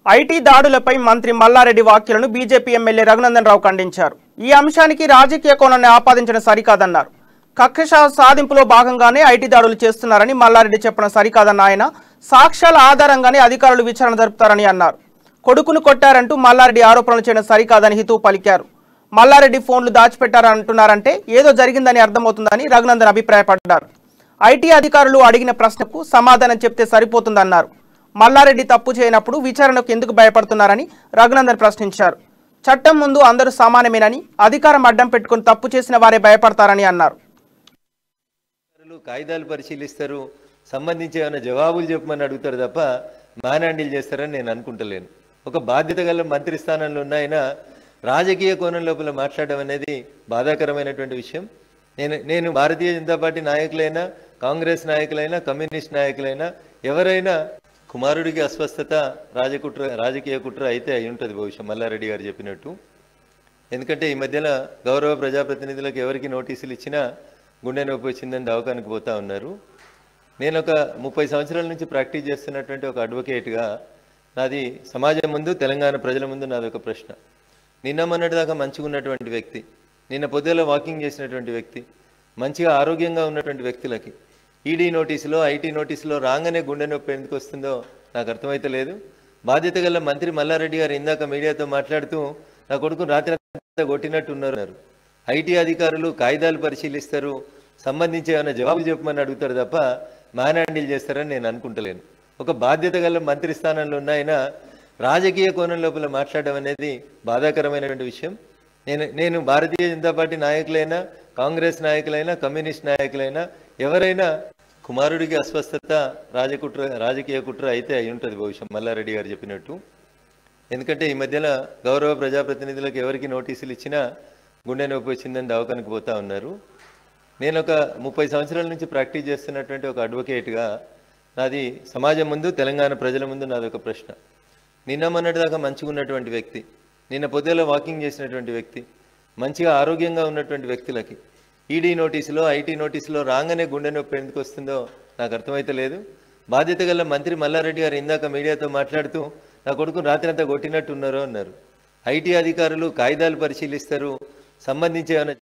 IT దాడులపై మంత్రి మల్లారెడ్డి వ్యాఖ్యలను BJP MLA Raghunandan Rao ఖండించారు. ఈ అంశానికి రాజకీయ కోణాన్ని ఆపాదించడం సరికాదన్నారు. కక్ష సాధింపులో భాగంగానే ఐటీ దాడులు చేస్తున్నారని మల్లారెడ్డి చెప్పడం సరికాదన్న ఆయన సాక్ష్యాల ఆధారంగానే అధికారులు విచారణ జరుపుతారని అన్నారు. కొడుకును కొట్టారంటూ మల్లారెడ్డి ఆరోపణలు చేయడం సరికాదని హితవు పలికారు. మల్లారెడ్డి ఫోన్లు దాచిపెట్టారంటున్నారంటే ఏదో జరిగిందని అర్థమవుతుందని రఘునందన్ అభిప్రాయపడ్డారు. ఐటీ అధికారులు అడిగిన ప్రశ్నకు సమాధానం చెప్తే సరిపోతుందన్నారు. మల్లారెడ్డి తప్పు చేయనప్పుడు విచారణకు ఎందుకు భయపడుతున్నారని రఘునందన్ ప్రశ్నించారు. చట్టం ముందు అందరూ సమానమేనని, అధికారం అడ్డం పెట్టుకుని తప్పు చేసిన వారే భయపడతారని అన్నారు. కాయిదాలు పరిశీలిస్తారు, సంబంధించి ఏమైనా జవాబులు చెప్పమని అడుగుతారు తప్ప మానాండీలు చేస్తారని నేను అనుకుంటలేను. ఒక బాధ్యత గల మంత్రి స్థానంలో ఉన్న ఆయన రాజకీయ కోణం లోపల మాట్లాడడం అనేది బాధాకరమైనటువంటి విషయం. నేను భారతీయ జనతా పార్టీ నాయకులైనా, కాంగ్రెస్ నాయకులైనా, కమ్యూనిస్ట్ నాయకులైనా ఎవరైనా కుమారుడికి అస్వస్థత రాజకీయ కుట్ర అయితే అయి ఉంటుంది బహుశా మల్లారెడ్డి గారు చెప్పినట్టు. ఎందుకంటే ఈ మధ్యలో గౌరవ ప్రజాప్రతినిధులకు ఎవరికి నోటీసులు ఇచ్చినా గుండె నొప్పి వచ్చిందని దవాఖానకు పోతా ఉన్నారు. నేను ఒక 30 సంవత్సరాల నుంచి ప్రాక్టీస్ చేస్తున్నటువంటి ఒక అడ్వకేట్గా నాది సమాజం ముందు, తెలంగాణ ప్రజల ముందు నాది ఒక ప్రశ్న. నిన్న మొన్నటి దాకా మంచిగా ఉన్నటువంటి వ్యక్తి, నిన్న పొద్దుల వాకింగ్ చేసినటువంటి వ్యక్తి, మంచిగా ఆరోగ్యంగా ఉన్నటువంటి వ్యక్తులకి ఈడీ నోటీసులో, ఐటీ నోటీసులో రాగానే గుండె నొప్పి ఎందుకు వస్తుందో నాకు అర్థమైతే లేదు. బాధ్యత గల మంత్రి మల్లారెడ్డి గారు ఇందాక మీడియాతో మాట్లాడుతూ నా కొడుకు రాత్రి కొట్టినట్టు ఉన్నారు. ఐటీ అధికారులు కాయిదాలు పరిశీలిస్తారు, సంబంధించి ఏమైనా జవాబులు చెప్పమని అడుగుతారు తప్ప మానాండీలు చేస్తారని నేను అనుకుంటలేను. ఒక బాధ్యత గల మంత్రి స్థానంలో ఉన్న ఆయన రాజకీయ కోణం లోపల మాట్లాడడం అనేది బాధాకరమైనటువంటి విషయం. నేను భారతీయ జనతా పార్టీ నాయకులైనా, కాంగ్రెస్ నాయకులైనా, కమ్యూనిస్ట్ నాయకులైనా ఎవరైనా కుమారుడికి అస్వస్థత రాజకీయ కుట్ర అయితే అయి ఉంటుంది బహుశా మల్లారెడ్డి గారు చెప్పినట్టు. ఎందుకంటే ఈ మధ్యలో గౌరవ ప్రజాప్రతినిధులకు ఎవరికి నోటీసులు ఇచ్చినా గుండె నొప్పి వచ్చిందని దవాఖానకు పోతా ఉన్నారు. నేను ఒక 30 సంవత్సరాల నుంచి ప్రాక్టీస్ చేస్తున్నటువంటి ఒక అడ్వకేట్గా నాది సమాజం ముందు, తెలంగాణ ప్రజల ముందు నాది ఒక ప్రశ్న. నిన్న మొన్నటి దాకా మంచిగా ఉన్నటువంటి వ్యక్తి, నిన్న పొద్దుల వాకింగ్ చేసినటువంటి వ్యక్తి, మంచిగా ఆరోగ్యంగా ఉన్నటువంటి వ్యక్తులకి ఈడీ నోటీసులో, ఐటీ నోటీసులో రాగానే గుండె నొప్పి ఎందుకు వస్తుందో నాకు అర్థమైతే లేదు. బాధ్యత గల మంత్రి మల్లారెడ్డి గారు ఇందాక మీడియాతో మాట్లాడుతూ నా కొడుకు రాత్రి అంతా కొట్టినట్టు ఉన్నారు అన్నారు. ఐటీ అధికారులు కాయిదాలు పరిశీలిస్తారు, సంబంధించి ఏమైనా